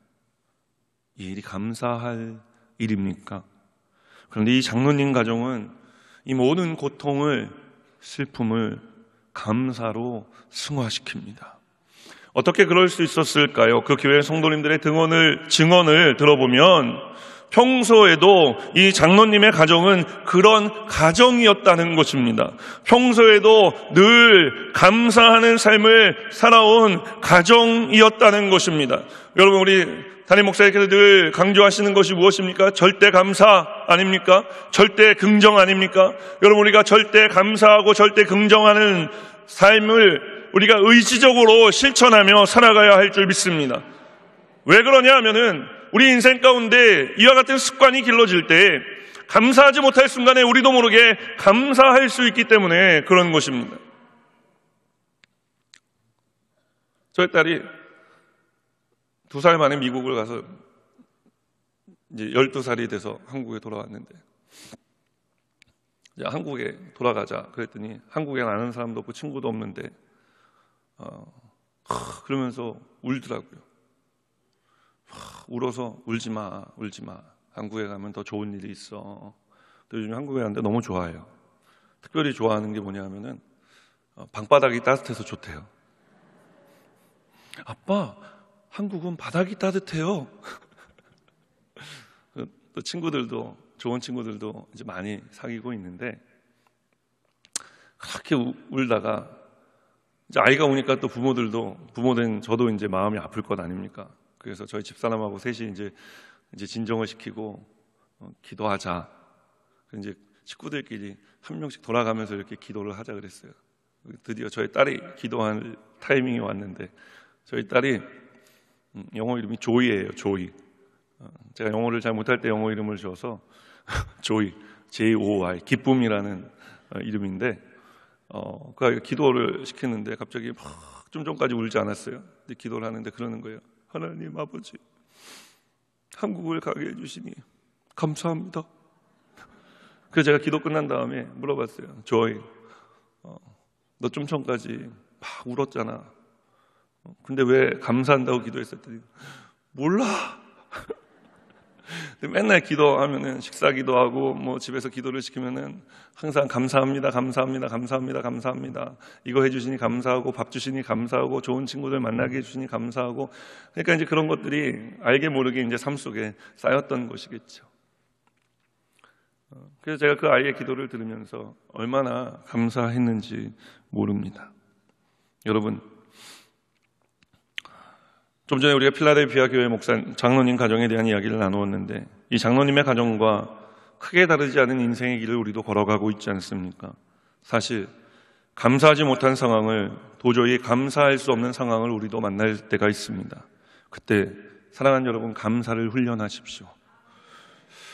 이 일이 감사할 일입니까? 그런데 이 장로님 가정은 이 모든 고통을, 슬픔을 감사로 승화시킵니다. 어떻게 그럴 수 있었을까요? 그 교회 성도님들의 증언을 들어보면 평소에도 이 장로님의 가정은 그런 가정이었다는 것입니다. 평소에도 늘 감사하는 삶을 살아온 가정이었다는 것입니다. 여러분, 우리 담임 목사님께서 늘 강조하시는 것이 무엇입니까? 절대 감사 아닙니까? 절대 긍정 아닙니까? 여러분, 우리가 절대 감사하고 절대 긍정하는 삶을 우리가 의지적으로 실천하며 살아가야 할 줄 믿습니다. 왜 그러냐 하면은 우리 인생 가운데 이와 같은 습관이 길러질 때 감사하지 못할 순간에 우리도 모르게 감사할 수 있기 때문에 그런 것입니다. 저희 딸이 2살 만에 미국을 가서 이제 12살이 돼서 한국에 돌아왔는데, 이제 한국에 돌아가자 그랬더니 한국에 아는 사람도 없고 친구도 없는데 그러면서 울더라고요. 울어서 울지 마. 한국에 가면 더 좋은 일이 있어. 또 요즘 한국에 가는데 너무 좋아해요. 특별히 좋아하는 게 뭐냐 하면은 방바닥이 따뜻해서 좋대요. 아빠, 한국은 바닥이 따뜻해요. 또 친구들도, 좋은 친구들도 이제 많이 사귀고 있는데, 그렇게 울다가 이제 아이가 오니까 또 부모된 저도 이제 마음이 아플 것 아닙니까? 그래서 저희 집사람하고 셋이 이제 진정을 시키고 기도하자. 이제 식구들끼리 한 명씩 돌아가면서 이렇게 기도를 하자 그랬어요. 드디어 저희 딸이 기도할 타이밍이 왔는데, 저희 딸이 영어 이름이 조이예요. 조이. 제가 영어를 잘 못할 때 영어 이름을 지어서 조이, J-O-I, 기쁨이라는 이름인데, 그 기도를 시키는데 갑자기 막 좀 전까지 울지 않았어요. 근데 기도를 하는데 그러는 거예요. 하나님 아버지, 한국을 가게 해주시니 감사합니다. 그래서 제가 기도 끝난 다음에 물어봤어요. 조이, 너 좀 전까지 막 울었잖아. 근데 왜 감사한다고 기도했었더니 몰라. 맨날 기도하면은 식사 기도하고 뭐 집에서 기도를 시키면은 항상 감사합니다. 이거 해주시니 감사하고, 밥 주시니 감사하고, 좋은 친구들 만나게 해주시니 감사하고. 그러니까 이제 그런 것들이 알게 모르게 이제 삶 속에 쌓였던 것이겠죠. 그래서 제가 그 아이의 기도를 들으면서 얼마나 감사했는지 모릅니다. 여러분, 좀 전에 우리가 필라델피아 교회 장로님 가정에 대한 이야기를 나누었는데, 이 장로님의 가정과 크게 다르지 않은 인생의 길을 우리도 걸어가고 있지 않습니까? 사실 감사하지 못한 상황을, 도저히 감사할 수 없는 상황을 우리도 만날 때가 있습니다. 그때 사랑하는 여러분, 감사를 훈련하십시오.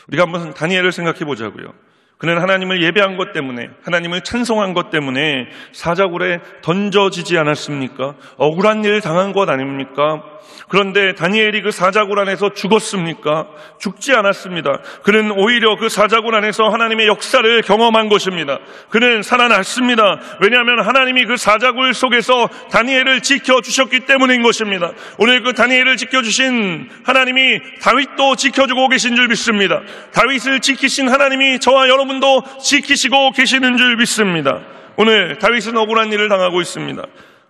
우리가 한번 다니엘을 생각해 보자고요. 그는 하나님을 예배한 것 때문에, 하나님을 찬송한 것 때문에 사자굴에 던져지지 않았습니까? 억울한 일 당한 것 아닙니까? 그런데 다니엘이 그 사자굴 안에서 죽었습니까? 죽지 않았습니다. 그는 오히려 그 사자굴 안에서 하나님의 역사를 경험한 것입니다. 그는 살아났습니다. 왜냐하면 하나님이 그 사자굴 속에서 다니엘을 지켜주셨기 때문인 것입니다. 오늘 그 다니엘을 지켜주신 하나님이 다윗도 지켜주고 계신 줄 믿습니다. 다윗을 지키신 하나님이 저와 여러분도 지키시고 계시는 줄 믿습니다. 오늘 다윗은 억울한 일을 당하고 있습니다.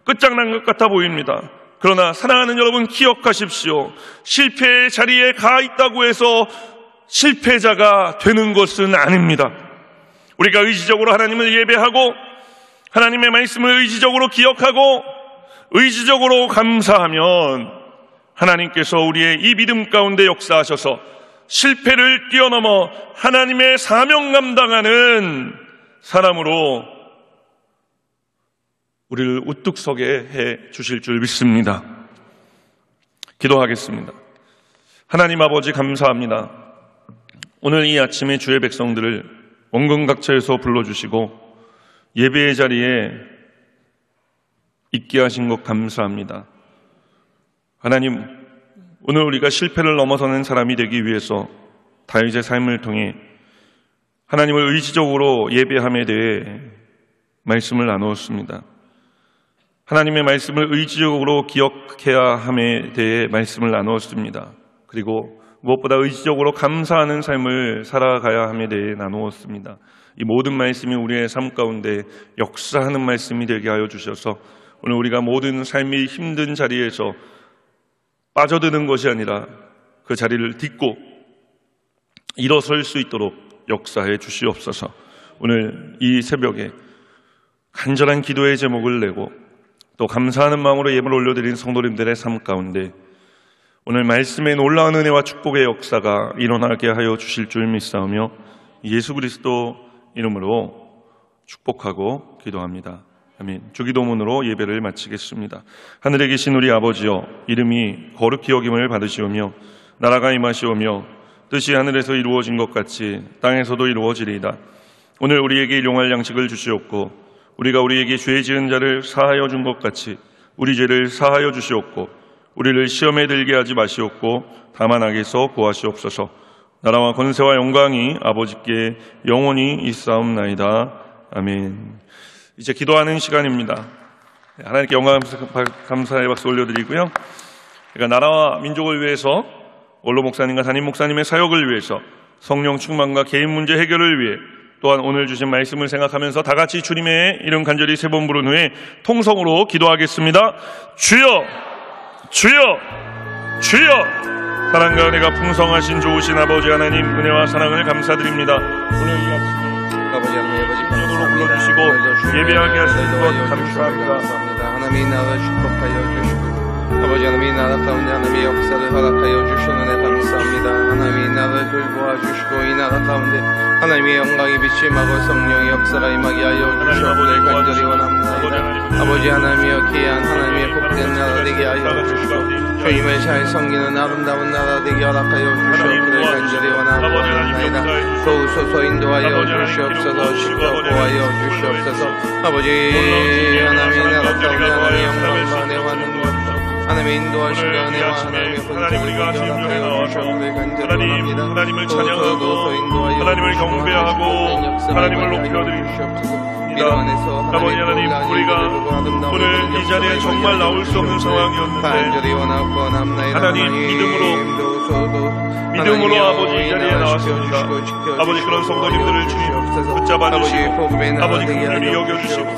끝장난 것 같아 보입니다. 그러나 사랑하는 여러분, 기억하십시오. 실패의 자리에 가 있다고 해서 실패자가 되는 것은 아닙니다. 우리가 의지적으로 하나님을 예배하고 하나님의 말씀을 의지적으로 기억하고 의지적으로 감사하면 하나님께서 우리의 이 믿음 가운데 역사하셔서 실패를 뛰어넘어 하나님의 사명 감당하는 사람으로 우리를 우뚝 서게 해 주실 줄 믿습니다. 기도하겠습니다. 하나님 아버지, 감사합니다. 오늘 이 아침에 주의 백성들을 원근 각처에서 불러주시고 예배의 자리에 있게 하신 것 감사합니다. 하나님, 오늘 우리가 실패를 넘어서는 사람이 되기 위해서 다윗의 삶을 통해 하나님을 의지적으로 예배함에 대해 말씀을 나누었습니다. 하나님의 말씀을 의지적으로 기억해야 함에 대해 말씀을 나누었습니다. 그리고 무엇보다 의지적으로 감사하는 삶을 살아가야 함에 대해 나누었습니다. 이 모든 말씀이 우리의 삶 가운데 역사하는 말씀이 되게 하여 주셔서 오늘 우리가 모든 삶이 힘든 자리에서 빠져드는 것이 아니라 그 자리를 딛고 일어설 수 있도록 역사해 주시옵소서. 오늘 이 새벽에 간절한 기도의 제목을 내고 또 감사하는 마음으로 예물을 올려드린 성도님들의 삶 가운데 오늘 말씀의 놀라운 은혜와 축복의 역사가 일어나게 하여 주실 줄 믿사오며 예수 그리스도 이름으로 축복하고 기도합니다. 아멘. 주기도문으로 예배를 마치겠습니다. 하늘에 계신 우리 아버지여, 이름이 거룩히 여김을 받으시오며 나라가 임하시오며 뜻이 하늘에서 이루어진 것 같이 땅에서도 이루어지리이다. 오늘 우리에게 일용할 양식을 주시옵고 우리가 우리에게 죄 지은 자를 사하여 준 것 같이 우리 죄를 사하여 주시옵고 우리를 시험에 들게 하지 마시옵고 다만 악에서 구하시옵소서. 나라와 권세와 영광이 아버지께 영원히 있사옵나이다. 아멘. 이제 기도하는 시간입니다. 하나님께 영광 감사의 박수 올려드리고요. 그러니까 나라와 민족을 위해서 원로 목사님과 담임 목사님의 사역을 위해서 성령 충만과 개인 문제 해결을 위해 또한 오늘 주신 말씀을 생각하면서 다 같이 주님의 이름 간절히 세 번 부른 후에 통성으로 기도하겠습니다. 주여, 주여, 주여. 사랑과 은혜가 풍성하신 좋으신 아버지 하나님, 은혜와 사랑을 감사드립니다. 오늘 이 아침에 아버지 하나님, 기도로 불러주시고 예배하게 하시는 것 감사합니다. 하나님이 나라 축복하여 주시고 아버지 하나님이 나라 가운데 하나님의 역사를 허락하여 주시는 데 감사합니다. 하나님이 나라를 돌보아 주시고 이 나라 가운데 하나님의 영광이 비침하고 성령의 역사가 임하게 하여 주시옵소서. 간절히 원합니다. 아버지 하나님이여, 귀한 하나님의 복된 나라 되게 하여 주시고 주님을 잘 섬기는 아름다운 나라 되게 허락하여 주시옵소서. 간절히 원합니다. 도우소서, 인도하여 주시옵소서. 십자보하여 주시옵소서. 아버지 하나님의 나라 가운데 하나님의 영광과 은혜와 능력 하나님의 인도하시는 은혜와 하나님의 하나님 우리가 심령에 나와서 하나님을 찬양하고 하나님을 경배하고 하나님을 높여드립니다. 아버지 하나님, 우리가 오늘 이 자리에 정말 나올 수 없는 상황이었는데 하나님 믿음으로 아버지 이 자리에 나왔습니다. 아버지, 그런 성도님들을 주님 붙잡아 주시고 아버지 긍휼히 여겨주시고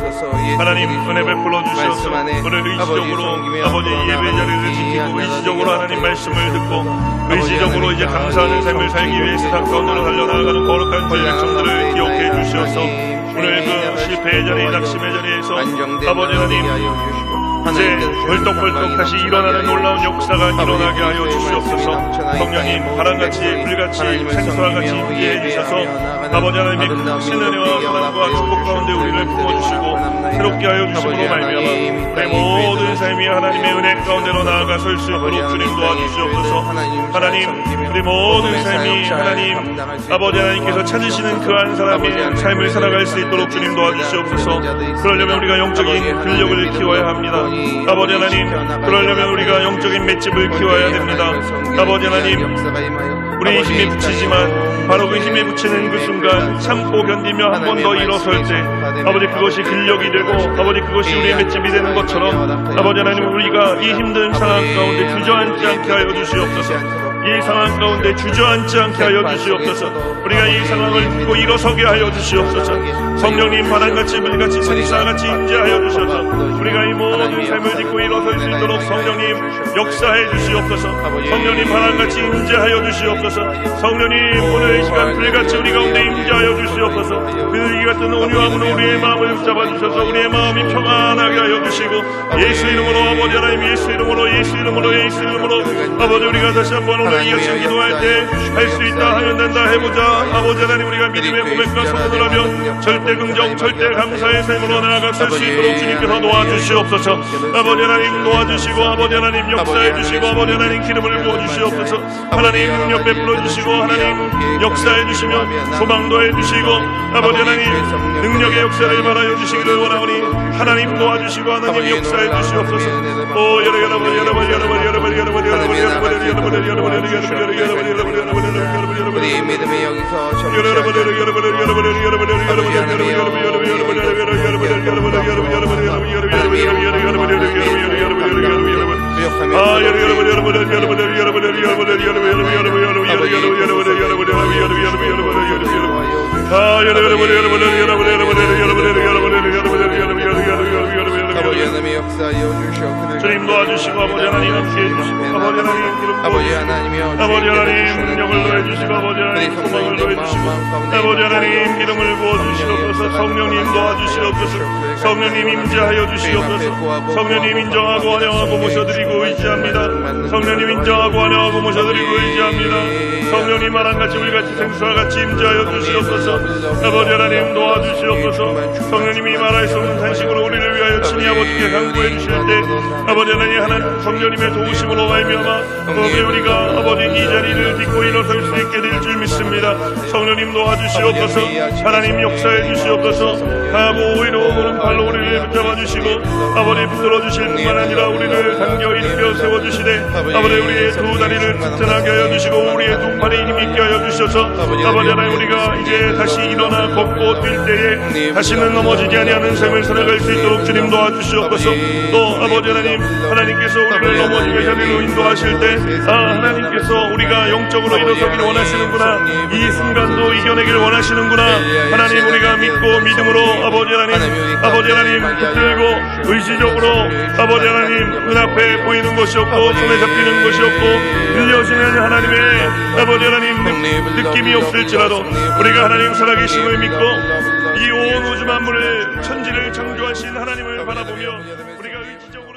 하나님 은혜 베풀어 주셔서 오늘 의지적으로 아버지 예배 자리를 지키고 의지적으로 하나님 말씀을 듣고 의지적으로 이제 감사하는 삶을 살기 위해 세상 가운데로 달려나가는 거룩한 주의 백성들을 기억해 주셔서 오늘 그 실패의 자리, 낙심의 자리에서 아버지 하나님 이제 벌떡벌떡 다시 일어나는 놀라운 역사가 일어나게 하여 주시옵소서. 성령님, 바람같이 불같이 생수와 같이 임재해 주셔서 아버지 하나님의 큰 은혜와 사랑과 축복 가운데 우리를 부어주시고 새롭게 하여 주심으로 말미암아 우리 모든 삶이 하나님의 은혜 가운데로 나아가 설 수 있도록 주님 도와주시옵소서. 하나님, 우리 모든 삶이 하나님 아버지 하나님께서 찾으시는 그 한 사람의 삶을 살아갈 수 있도록 주님 도와주시옵소서. 그러려면 우리가 영적인 근력을 키워야 합니다. 아버지 하나님, 그러려면 우리가 영적인 맷집을 키워야 됩니다. 아버지 하나님, 우리 힘에 붙이지만 바로 그 힘에 붙이는 그 순간 참고 견디며 한 번 더 일어설 때 아버지 그것이 근력이 되고 아버지 그것이 우리의 맷집이 되는 것처럼 아버지 하나님 우리가 이 힘든 상황 가운데 주저앉지 않게 하여 주시옵소서. 이 상황 가운데 주저앉지 않게 하여 주시옵소서. 우리가 이 상황을 믿고 일어서게 하여 주시옵소서. 성령님 바람같이 물같이 생사같이 임재하여 주셔서 우리가 이 모든 삶을 믿고 일어설 수 있도록 성령님 역사해 주시옵소서. 성령님 바람같이 임재하여 주시옵소서. 성령님 오늘 이 시간 불같이 우리 가운데 임재하여 주시옵소서. 그들이 같은 온유함으로 우리의 마음을 붙잡아 주셔서 우리의 마음이 평안하게 하여 주시고 예수 이름으로 아버지 하나님 예수 이름으로 예수 이름으로 예수 이름으로 아버지 우리가 다시 한번 오늘 이어서 기도할 때 할 수 있다 하면 된다 해보자. 아버지 하나님 우리가 믿음의 고백과 선언을 하며 절대 긍정 절대 감사의 삶으로 나아가 설 수 있도록 주님께서 도와주시옵소서. 아버지 하나님 도와주시고 아버지 하나님 역사해 주시고 아버지 하나님 기름을 부어주시옵소서. 하나님 능력 베풀어 주시고 하나님 역사해 주시며 소망도 해주시고 아버지 하나님 능력의 역사를 말하여 주시기를 원하오니 하나님 도와주시고 하나님 역사해 주시옵소서. 오 여러분 우리 믿음이 여기서 주님 도와주시고 아버지 하나님 함께해 주시고 아버지 하나님 기름 부어주시고 아버지 하나님 능력을 더해주시고 아버지 하나님 소망을 더해주시고 아버지 하나님 기름을 부어주시옵소서. 성령님 도와주시옵소서. 성령님 임재하여 주시옵소서. 성령님 인정하고 환영하고 모셔드리고 의지합니다. 성령님 인정하고 환영하고 모셔드리고 의지합니다. 성령님 말한같이 우리같이 생수와 같이 임재하여 주시옵소서. 아버지 하나님 도와주시옵소서. 성령님이 말할 수 없는 탄식으로 우리를 위하여 친히 아버지께 강구해 주실 때 아버지 하나님 하나님 성령님의 도우심으로 말미암아 우리가 아버지 이 자리를 딛고 일어설 수 있게 될 줄 믿습니다. 성령님 도와주시옵소서. 하나님 역사해 주시옵소서. 하고 오히려 오른팔로 우리를 붙잡아 주시고 아버지 붙들어 주실 뿐만 아니라 우리를 당겨 일으켜 세워 주시되 아버지 우리의 두 다리를 튼튼하게 하여 주시고 우리의 두 팔에 힘 있게 하여 주셔서 아버지 하나님 우리가 이제 다시 일어나 걷고 뛸 때에 다시는 넘어지지 아니하는 삶을 살아갈 수 있도록 주님 도와주시옵소서. 또 아버지 하나님 하나님께서 우리를 넘어지게 자리로 인도하실 때 하나님께서 우리가 영적으로 일어서기를 원하시는구나. 이 순간도 이겨내기를 원하시는구나. 하나님 우리가 믿고 믿음으로 아버지 하나님 붙들고 의지적으로 아버지 하나님 눈앞에 보이는 것이 없고 손에 잡히는 것이 없고 들려지는 하나님의 아버지 하나님 느낌이 없을지라도 우리가 하나님 살아계심을 믿고 이 온 우주 만물을 천지를 창조하신 하나님을 바라보며 우리가 의지적으로